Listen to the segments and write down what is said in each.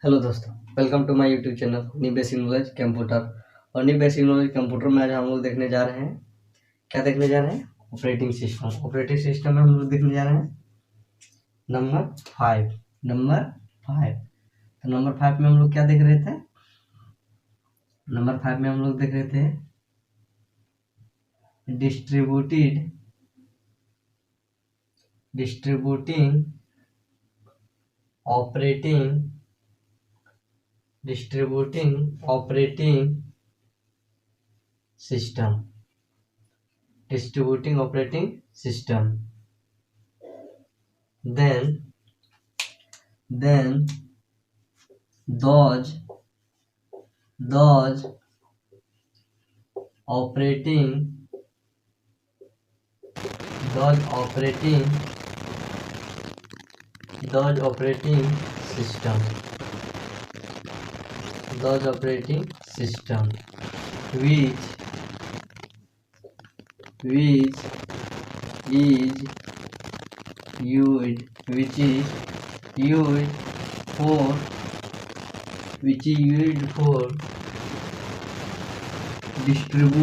Hello दोस्तों, welcome to my YouTube channel नी basic knowledge computer. और नी बेसिक नॉलेज कंप्यूटर में आज हम लोग देखने जा रहे हैं, क्या देखने जा रहे हैं? Operating system. ऑपरेटिंग सिस्टम में हम लोग देखने जा रहे हैं नंबर 5। तो नंबर 5 में हम लोग क्या देख रहे थे? नंबर 5 में हम लोग देख रहे थे distributing operating system. Then those operating system which is used for distribute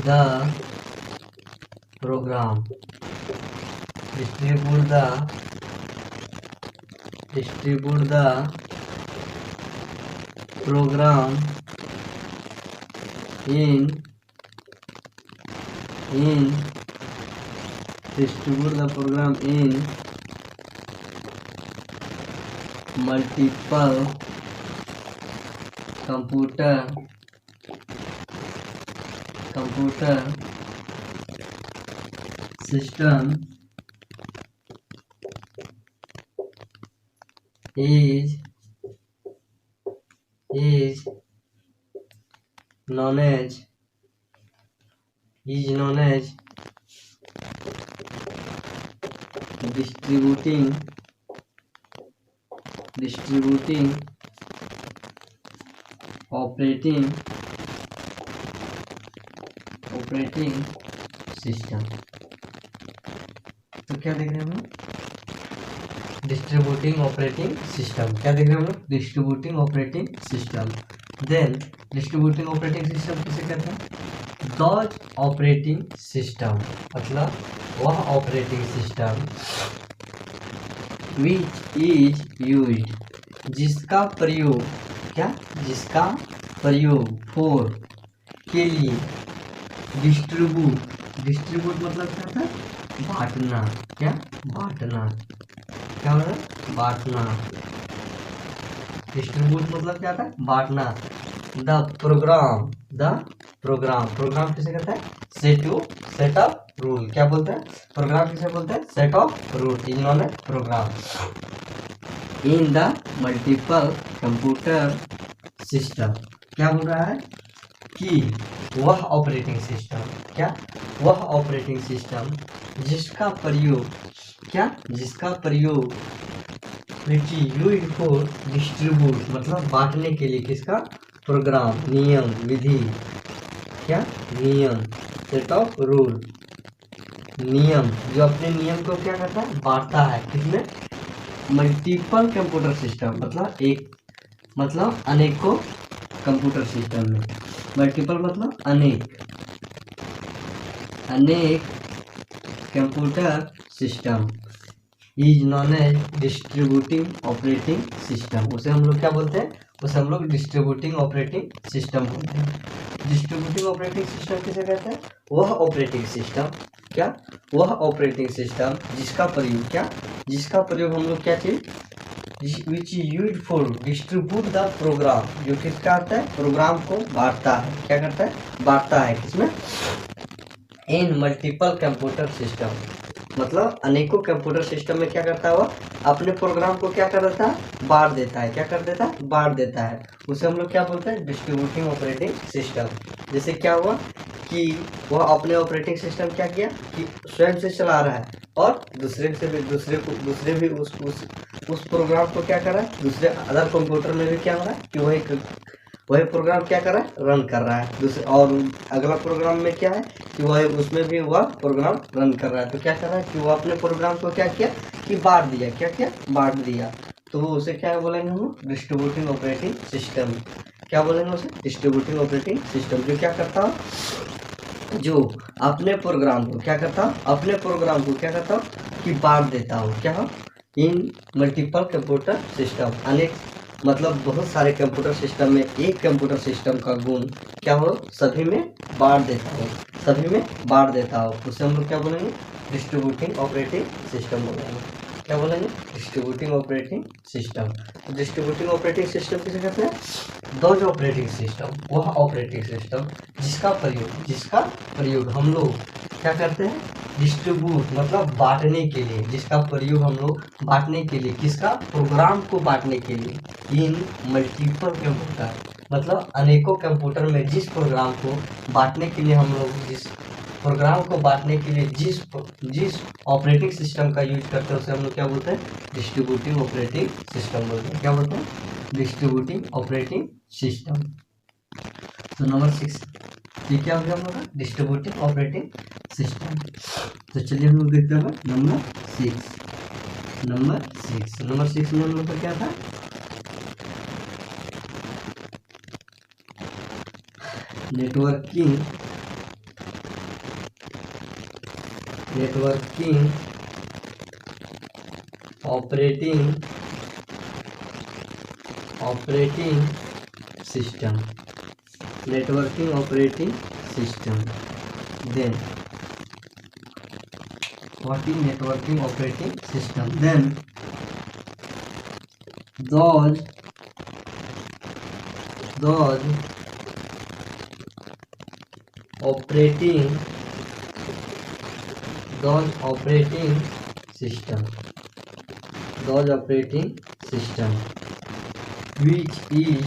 the program in multiple computer system is known as distributing operating system। तो क्या देख रहे हैं हम लोग? Distributing operating system. क्या देख रहे हैं हम लोग? Distributing operating system. Then distributing operating system किसे कहते हैं? दोज ऑपरेटिंग सिस्टम, मतलब वह operating system which is used, जिसका प्रयोग फॉर, के लिए, डिस्ट्रीब्यूट मतलब क्या था? बांटना। क्या बांटना? क्या हो रहा है? बांटना। डिस्ट्रीब्यूट मतलब क्या था? बांटना। द प्रोग्राम किसे कहते हैं? Set of rule. क्या बोलते हैं? प्रोग्राम किसे बोलते हैं? सेट ऑफ रूल इन्होंने program in the multiple computer system. क्या बोल रहा है कि वह ऑपरेटिंग सिस्टम जिसका प्रयोग फॉर डिस्ट्रीब्यूट मतलब बांटने के लिए, किसका? प्रोग्राम, नियम, विधि, क्या? नियम, सेट ऑफ रूल, नियम, जो अपने नियम को क्या करता है? बांटता है। किसमें? मल्टीपल कंप्यूटर सिस्टम, मतलब अनेकों कंप्यूटर सिस्टम में। मल्टीपल मतलब अनेक computer system is known as distributing operating system. उसे हम लोग क्या बोलते हैं? उसे हम लोग डिस्ट्रीब्यूटिंग ऑपरेटिंग सिस्टम बोलते हैं। डिस्ट्रीब्यूटिंग ऑपरेटिंग सिस्टम किसे कहते हैं? वह ऑपरेटिंग सिस्टम, क्या? वह ऑपरेटिंग सिस्टम जिसका प्रयोग हम लोग क्या चीज which use for distribute the program, जो किसका आता है? प्रोग्राम को बांटता है। क्या करता है? बांटता है। किसमें? इन मल्टीपल कंप्यूटर सिस्टम, मतलब अनेकों कंप्यूटर सिस्टम में क्या करता है? वह अपने प्रोग्राम को क्या कर देता है? बांट देता है। क्या कर देता है? बांट देता है। उसे हम लोग क्या बोलते हैं? Distributing operating system. जैसे क्या हुआ कि वह अपने ऑपरेटिंग सिस्टम क्या किया कि स्वयं से चला रहा है और दूसरे भी उस प्रोग्राम को क्या कर रहा है? दूसरे अदर कंप्यूटर में भी क्या हो रहा है कि वही प्रोग्राम क्या कर रहा है? रन कर रहा है। दूसरे और अगला प्रोग्राम में क्या है कि वह उसमें भी वह प्रोग्राम रन कर रहा है। तो क्या कर रहा है कि वो अपने प्रोग्राम को क्या किया कि बांट दिया, क्या किया बांट दिया। तो उसे क्या बोलेंगे हम लोग डिस्ट्रीब्यूटिंग ऑपरेटिंग सिस्टम। क्या बोलेंगे उसे डिस्ट्रीब्यूटिंग ऑपरेटिंग सिस्टम। जो क्या करता हो, जो अपने प्रोग्राम को क्या करता हो, अपने प्रोग्राम को क्या करता हो कि बांट देता हो, क्या हो इन मल्टीपल कंप्यूटर सिस्टम। अनेक मतलब बहुत सारे कंप्यूटर सिस्टम में एक कंप्यूटर सिस्टम का गुण क्या हो सभी में बांट देता हो, सभी में बांट देता हो। उसे हम लोग क्या बोलेंगे डिस्ट्रीब्यूटिंग ऑपरेटिंग सिस्टम बोलेंगे। क्या बोलेंगे distributing operating system. Distributing operating system किसे कहते हैं, दो जो ऑपरेटिंग सिस्टम वह ऑपरेटिंग सिस्टम जिसका प्रयोग हम लोग क्या करते हैं डिस्ट्रीब्यूट मतलब बांटने के लिए, जिसका प्रयोग हम लोग बांटने के लिए, किसका प्रोग्राम को बांटने के लिए इन मल्टीपल कंप्यूटर मतलब अनेकों कंप्यूटर में जिस प्रोग्राम को बांटने के लिए हम लोग जिस प्रोग्राम को बांटने के लिए जिस ऑपरेटिंग सिस्टम का यूज करते हैं उसे हम लोग क्या बोलते हैं डिस्ट्रीब्यूटिंग ऑपरेटिंग सिस्टम बोलते हैं। क्या बोलते हैं डिस्ट्रीब्यूटिंग ऑपरेटिंग सिस्टम। तो नंबर 6 ये क्या हो गया हम लोग का डिस्ट्रीब्यूटिंग ऑपरेटिंग सिस्टम। तो चलिए हम लोग देखते हैं नंबर 6। नंबर 6 में हम लोग का क्या था networking operating system. Networking operating system. Then what is networking operating system? Then those operating system which is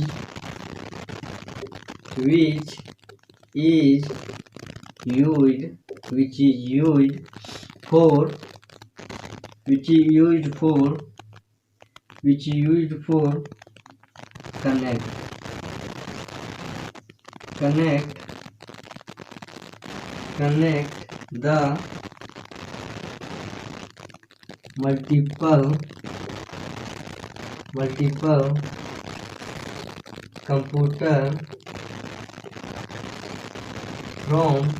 used for connect the multiple computer from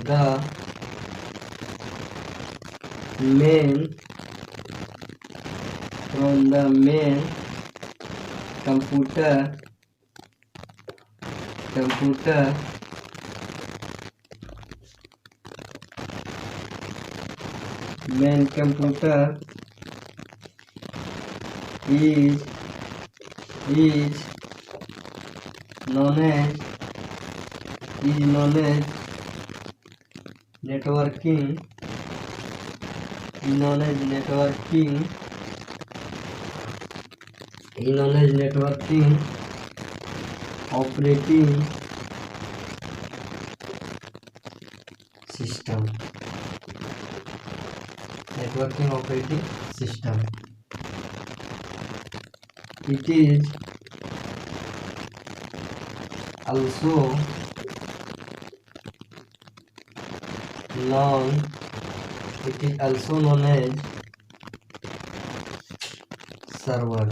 the main computer is known as networking operating system. Networking operating system. It is also known as server.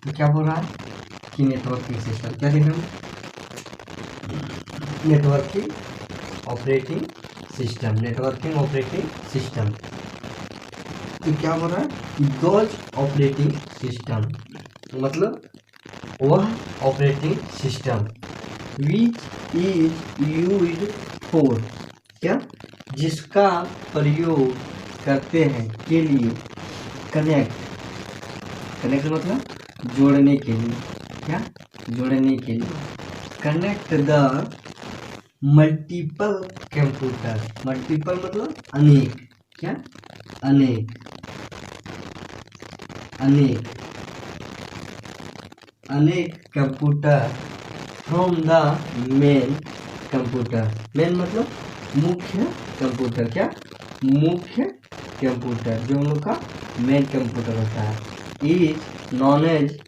तो क्या बोल रहा है कि networking system क्या देख रहे हैं नेटवर्किंग ऑपरेटिंग सिस्टम। तो क्या बोल रहा है दोज ऑपरेटिंग सिस्टम मतलब वह operating system which is used for क्या जिसका प्रयोग करते हैं के लिए कनेक्ट मतलब जोड़ने के लिए, क्या जोड़ने के लिए कनेक्ट द मल्टीपल कंप्यूटर मतलब अनेक, क्या अनेक computer from the main computer. Main मतलब मुख्य कंप्यूटर, क्या मुख्य कंप्यूटर, जो हम लोग का मेन कंप्यूटर होता है, is known as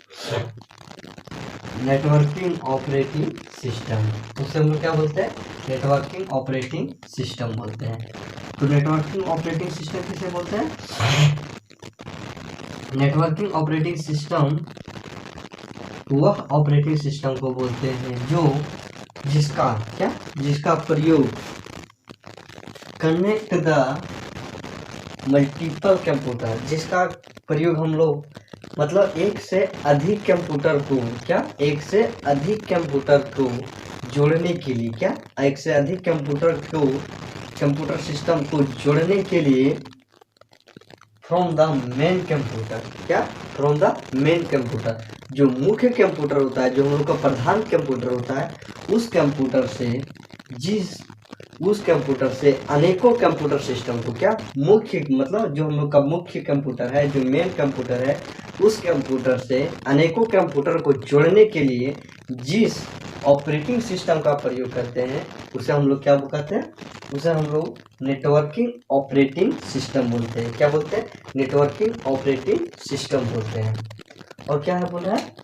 networking operating system. उसे हम लोग क्या बोलते हैं? नेटवर्किंग ऑपरेटिंग सिस्टम बोलते हैं। तो नेटवर्किंग ऑपरेटिंग सिस्टम किसे बोलते हैं? नेटवर्किंग ऑपरेटिंग सिस्टम वह ऑपरेटिंग सिस्टम को बोलते हैं जो जिसका प्रयोग कनेक्ट द मल्टीपल कंप्यूटर, जिसका प्रयोग हम लोग मतलब एक से अधिक कंप्यूटर को एक से अधिक कंप्यूटर को जोड़ने के लिए एक से अधिक कंप्यूटर सिस्टम को जोड़ने के लिए from the main computer, from the main computer, जो मुख्य कंप्यूटर होता है, जो हम लोग का प्रधान कंप्यूटर होता है, उस कंप्यूटर से अनेकों कंप्यूटर सिस्टम को मुख्य मतलब जो हम लोग का मुख्य कंप्यूटर है, जो मेन कंप्यूटर है, उस कंप्यूटर से अनेकों कंप्यूटर को जोड़ने के लिए जिस ऑपरेटिंग सिस्टम का प्रयोग करते हैं उसे हम लोग क्या कहते हैं? उसे हम लोग नेटवर्किंग ऑपरेटिंग सिस्टम बोलते हैं। क्या बोलते हैं? नेटवर्किंग ऑपरेटिंग सिस्टम बोलते हैं। और क्या है बोला है?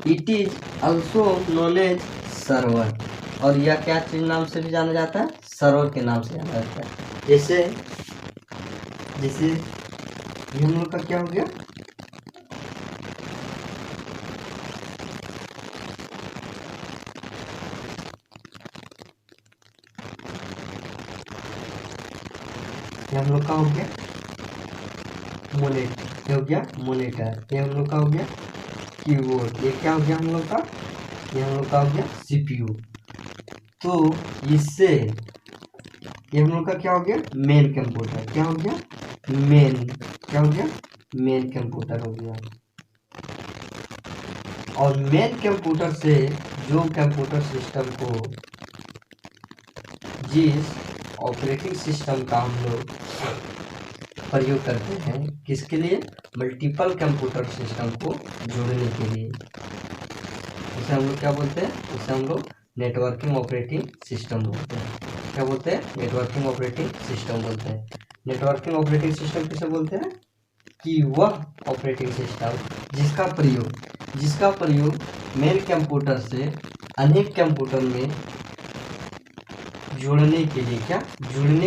It is also known as server, और यह क्या चीज नाम से भी जाना जाता है? सर्वर के नाम से जाना जाता है। जैसे ये हम लोग का क्या हो गया? ये हम लोग का हो गया मॉनिटर, ये हो गया मॉनिटर, ये हम लोग का हो गया कीबोर्ड, ये क्या हो गया हम लोग का? ये हम लोग का हो गया सीपीयू। तो इससे ये हम लोग का क्या हो गया? मेन कंप्यूटर, क्या हो गया? क्या हो गया? मेन कंप्यूटर हो गया। और मेन कंप्यूटर से जो कंप्यूटर सिस्टम को जिस ऑपरेटिंग सिस्टम का हम लोग प्रयोग करते हैं, किसके लिए? मल्टीपल कंप्यूटर सिस्टम को जोड़ने के लिए, उसे हम लोग क्या बोलते हैं? उसे हम लोग नेटवर्किंग ऑपरेटिंग सिस्टम बोलते हैं। क्या बोलते हैं? नेटवर्किंग ऑपरेटिंग सिस्टम बोलते हैं। नेटवर्किंग ऑपरेटिंग सिस्टम किसे बोलते हैं? कि वह ऑपरेटिंग सिस्टम जिसका प्रयोग मेन कंप्यूटर से अनेक कंप्यूटर में जुड़ने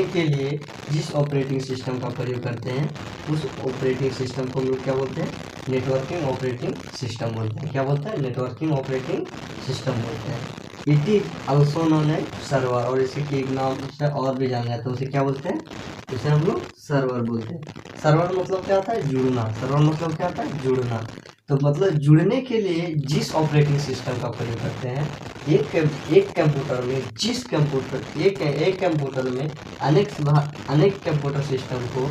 के लिए जिस ऑपरेटिंग सिस्टम का प्रयोग करते हैं, उस ऑपरेटिंग सिस्टम को हम लोग क्या बोलते हैं? नेटवर्किंग ऑपरेटिंग सिस्टम बोलते हैं। क्या बोलते हैं? नेटवर्किंग ऑपरेटिंग सिस्टम बोलते हैं। It is also known as server, और इसी के एक नाम से और भी जाना जाता है, उसे क्या बोलते हैं? उसे हम लोग सर्वर बोलते हैं। सर्वर मतलब क्या होता है? जुड़ना। सर्वर मतलब क्या होता है? जुड़ना। तो मतलब जुड़ने के लिए जिस ऑपरेटिंग सिस्टम का प्रयोग करते हैं, एक कंप्यूटर में एक कंप्यूटर में अनेक कंप्यूटर सिस्टम को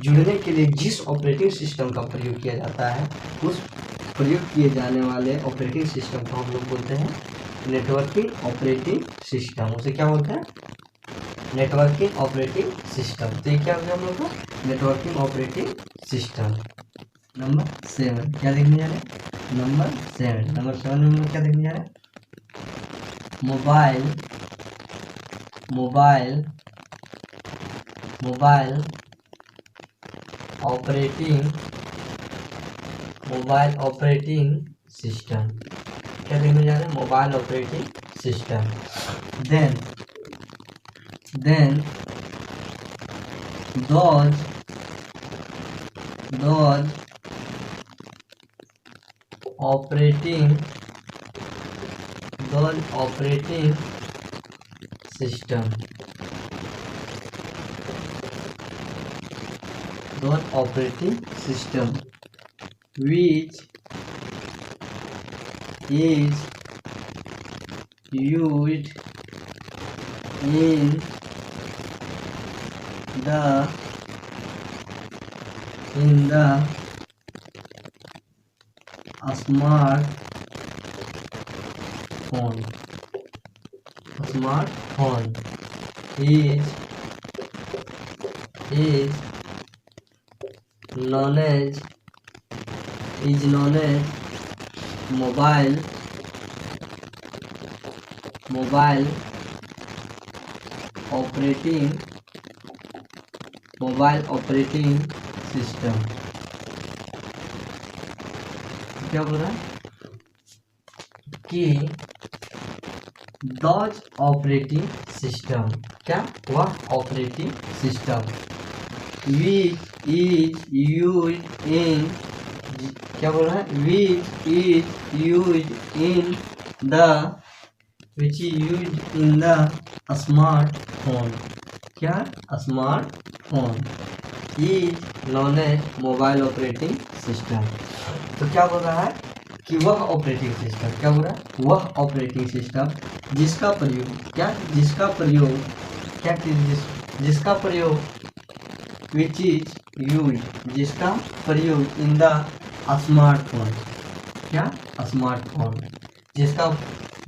जुड़ने के लिए जिस ऑपरेटिंग सिस्टम का प्रयोग किया जाता है, उस प्रयोग किए जाने वाले ऑपरेटिंग सिस्टम को हम लोग बोलते हैं नेटवर्किंग ऑपरेटिंग सिस्टम। उसे क्या बोलते हैं? Networking operating system. तो ये क्या हो गया हम लोग का? Networking operating system. नंबर 7 क्या देखने जा रहे हैं? नंबर 7 में हम लोग क्या देखने जा रहे हैं? Mobile operating system. क्या देखने जा रहे हैं? Mobile operating system. then those operating system which is used in the smartphone is known as mobile mobile operating system. क्या बोल रहा है कि दॉज ऑपरेटिंग सिस्टम, क्या वह operating system which is used in, क्या बोल रहा है, which is used in the, which is used in the smartphone, क्या smartphone is known as mobile operating system. तो क्या बोल रहा है कि वह ऑपरेटिंग सिस्टम, क्या बोल रहा है, वह ऑपरेटिंग सिस्टम जिसका प्रयोग, क्या जिसका प्रयोग, क्या जिसका प्रयोग, विच इज यूज, जिसका प्रयोग इन द स्मार्टफोन, क्या स्मार्टफोन, जिसका,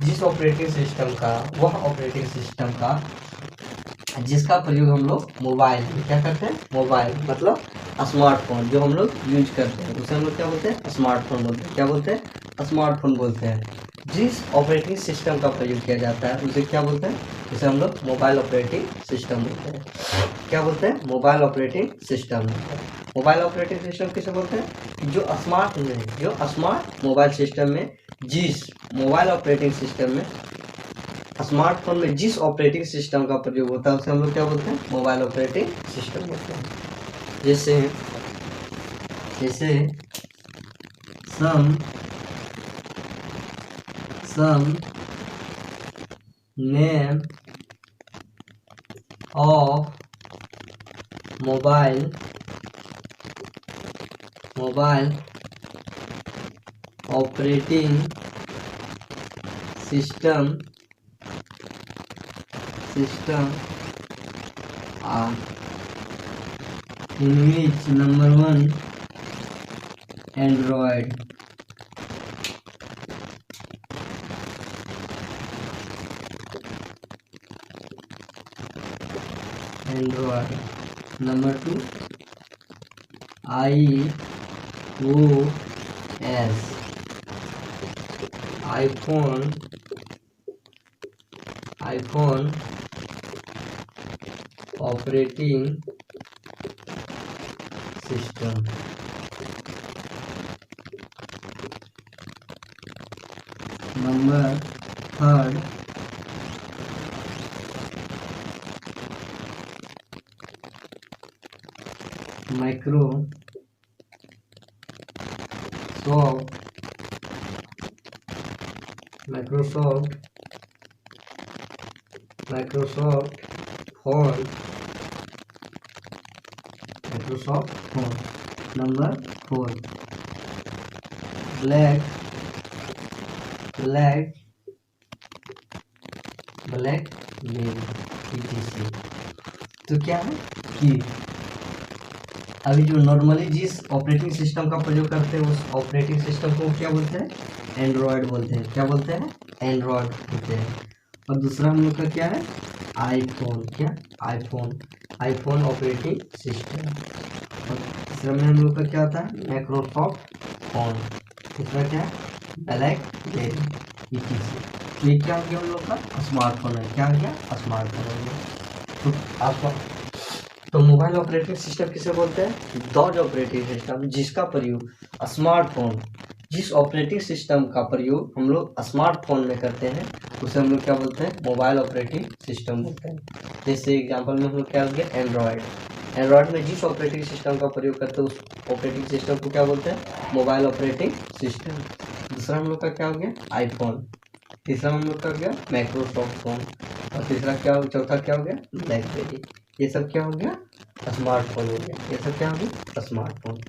जिस ऑपरेटिंग सिस्टम का, वह ऑपरेटिंग सिस्टम का जिसका प्रयोग हम लोग मोबाइल में क्या करते हैं, मोबाइल मतलब स्मार्टफोन जो हम लोग यूज करते हैं उसे हम लोग क्या बोलते हैं, स्मार्टफोन बोलते हैं। क्या बोलते हैं, स्मार्टफोन बोलते हैं। जिस ऑपरेटिंग सिस्टम का प्रयोग किया जाता है उसे क्या बोलते हैं, उसे हम लोग मोबाइल ऑपरेटिंग सिस्टम बोलते हैं। क्या बोलते हैं, mobile operating system. Mobile operating system किसे बोलते हैं, जो स्मार्ट में, जो स्मार्ट मोबाइल सिस्टम में, जिस मोबाइल ऑपरेटिंग सिस्टम में, स्मार्टफोन में जिस ऑपरेटिंग सिस्टम का प्रयोग होता है उसे हम लोग क्या बोलते हैं, मोबाइल ऑपरेटिंग सिस्टम बोलते हैं। जैसे जैसे some name of mobile operating system are in which number 1 Android, number 2 iOS, iPhone operating system. Number 3 Microsoft phone. Number 4 blackberry etc। तो क्या है कि अभी जो नॉर्मली जिस ऑपरेटिंग सिस्टम का प्रयोग करते हैं उस ऑपरेटिंग सिस्टम को क्या बोलते हैं, एंड्रॉयड बोलते हैं। क्या बोलते हैं, एंड्रॉयड बोलते हैं। और दूसरा हम लोग का क्या है, आईफोन, क्या आईफोन ऑपरेटिंग सिस्टम। और तीसरा में हम लोग का क्या होता है, माइक्रोसॉफ्ट फोन। तीसरा क्या है, ब्लैकबेरी etc। तो ये क्या हो गया हम लोग का, स्मार्टफोन है। क्या हो गया, स्मार्टफोन हो गया। तो मोबाइल ऑपरेटिंग सिस्टम किसे बोलते हैं, दॉज ऑपरेटिंग सिस्टम जिसका प्रयोग स्मार्टफोन, जिस ऑपरेटिंग सिस्टम का प्रयोग हम लोग स्मार्टफोन में करते हैं उसे हम लोग क्या बोलते हैं, मोबाइल ऑपरेटिंग सिस्टम बोलते हैं। जैसे एग्जांपल में हम लोग क्या हो गया, एंड्रॉयड में जिस ऑपरेटिंग सिस्टम का प्रयोग करते हैं उस ऑपरेटिंग सिस्टम को क्या बोलते हैं, मोबाइल ऑपरेटिंग सिस्टम। दूसरा हम लोग का क्या हो गया, आईफोन। तीसरा हम लोग का हो गया माइक्रोसॉफ्ट फोन। और तीसरा क्या, चौथा क्या हो गया, ब्लैकबेरी। ये सब क्या हो गया, स्मार्टफोन हो गया। ये सब क्या हो गया, स्मार्टफोन।